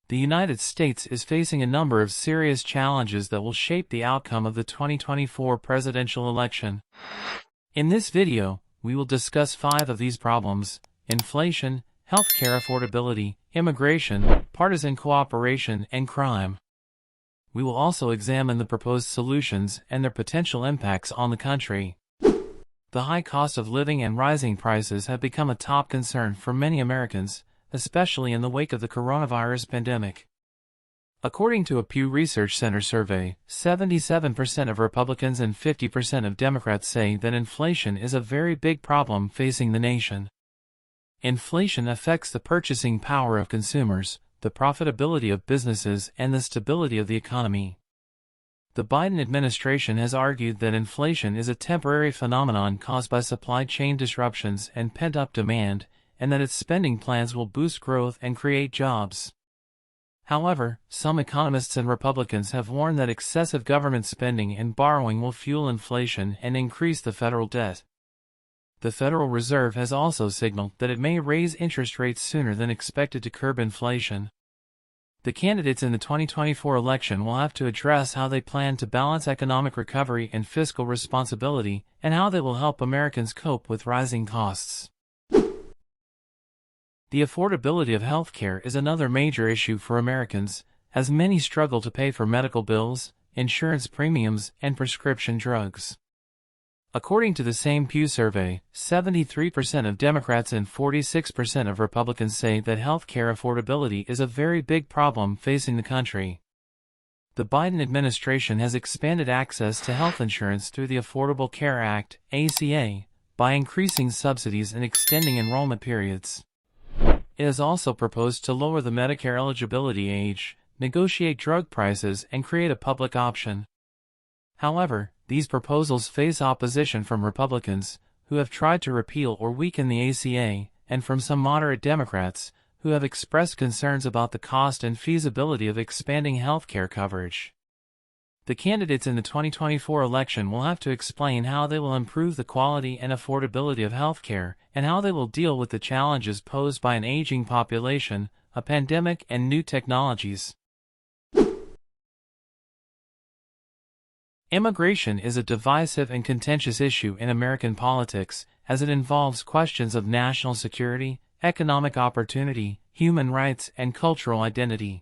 The United States is facing a number of serious challenges that will shape the outcome of the 2024 presidential election. In this video, we will discuss 5 of these problems: inflation, healthcare affordability, immigration, partisan cooperation, and crime. We will also examine the proposed solutions and their potential impacts on the country. The high cost of living and rising prices have become a top concern for many Americans, especially in the wake of the coronavirus pandemic. According to a Pew Research Center survey, 77% of Republicans and 50% of Democrats say that inflation is a very big problem facing the nation. Inflation affects the purchasing power of consumers, the profitability of businesses, and the stability of the economy. The Biden administration has argued that inflation is a temporary phenomenon caused by supply chain disruptions and pent-up demand, and that its spending plans will boost growth and create jobs. However, some economists and Republicans have warned that excessive government spending and borrowing will fuel inflation and increase the federal debt. The Federal Reserve has also signaled that it may raise interest rates sooner than expected to curb inflation. The candidates in the 2024 election will have to address how they plan to balance economic recovery and fiscal responsibility, and how they will help Americans cope with rising costs. The affordability of healthcare is another major issue for Americans, as many struggle to pay for medical bills, insurance premiums, and prescription drugs. According to the same Pew survey, 73% of Democrats and 46% of Republicans say that healthcare affordability is a very big problem facing the country. The Biden administration has expanded access to health insurance through the Affordable Care Act, ACA, by increasing subsidies and extending enrollment periods. It has also proposed to lower the Medicare eligibility age, negotiate drug prices, and create a public option. However, these proposals face opposition from Republicans, who have tried to repeal or weaken the ACA, and from some moderate Democrats, who have expressed concerns about the cost and feasibility of expanding healthcare coverage. The candidates in the 2024 election will have to explain how they will improve the quality and affordability of healthcare, and how they will deal with the challenges posed by an aging population, a pandemic, and new technologies. Immigration is a divisive and contentious issue in American politics, as it involves questions of national security, economic opportunity, human rights, and cultural identity.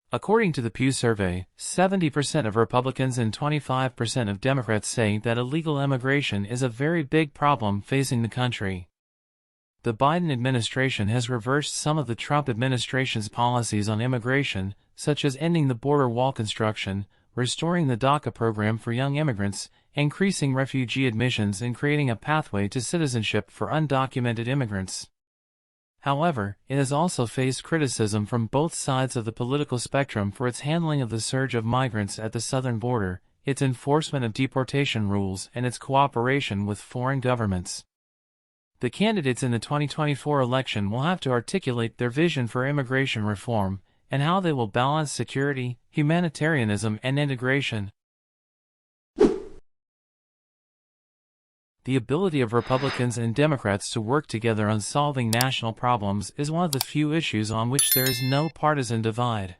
According to the Pew survey, 70% of Republicans and 25% of Democrats say that illegal immigration is a very big problem facing the country. The Biden administration has reversed some of the Trump administration's policies on immigration, such as ending the border wall construction, restoring the DACA program for young immigrants, increasing refugee admissions, and creating a pathway to citizenship for undocumented immigrants. However, it has also faced criticism from both sides of the political spectrum for its handling of the surge of migrants at the southern border, its enforcement of deportation rules, and its cooperation with foreign governments. The candidates in the 2024 election will have to articulate their vision for immigration reform, and how they will balance security, humanitarianism, and integration. The ability of Republicans and Democrats to work together on solving national problems is one of the few issues on which there is no partisan divide.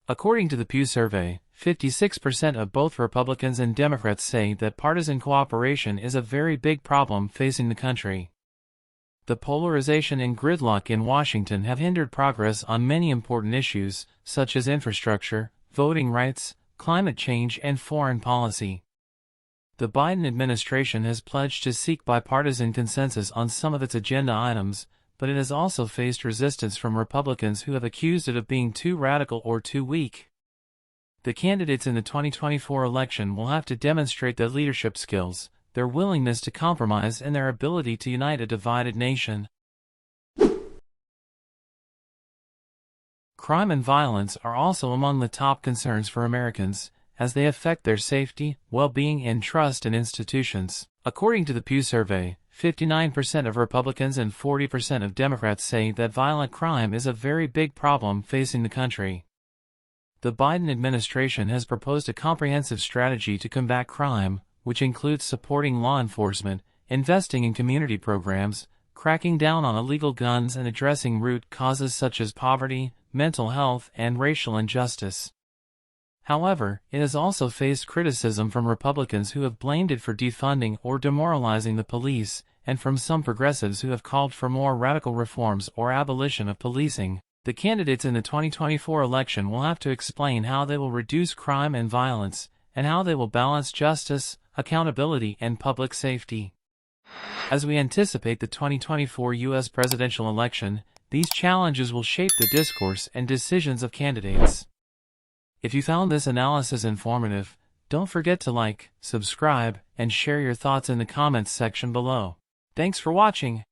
According to the Pew survey, 56% of both Republicans and Democrats say that partisan cooperation is a very big problem facing the country. The polarization and gridlock in Washington have hindered progress on many important issues, such as infrastructure, voting rights, climate change, and foreign policy. The Biden administration has pledged to seek bipartisan consensus on some of its agenda items, but it has also faced resistance from Republicans who have accused it of being too radical or too weak. The candidates in the 2024 election will have to demonstrate their leadership skills, their willingness to compromise, and their ability to unite a divided nation. Crime and violence are also among the top concerns for Americans, as they affect their safety, well-being, and trust in institutions. According to the Pew survey, 59% of Republicans and 40% of Democrats say that violent crime is a very big problem facing the country. The Biden administration has proposed a comprehensive strategy to combat crime, which includes supporting law enforcement, investing in community programs, cracking down on illegal guns and addressing root causes such as poverty, mental health, and racial injustice. However, it has also faced criticism from Republicans who have blamed it for defunding or demoralizing the police, and from some progressives who have called for more radical reforms or abolition of policing. The candidates in the 2024 election will have to explain how they will reduce crime and violence, and how they will balance justice, accountability, and public safety. As we anticipate the 2024 U.S. presidential election, these challenges will shape the discourse and decisions of candidates. If you found this analysis informative, don't forget to like, subscribe, and share your thoughts in the comments section below. Thanks for watching.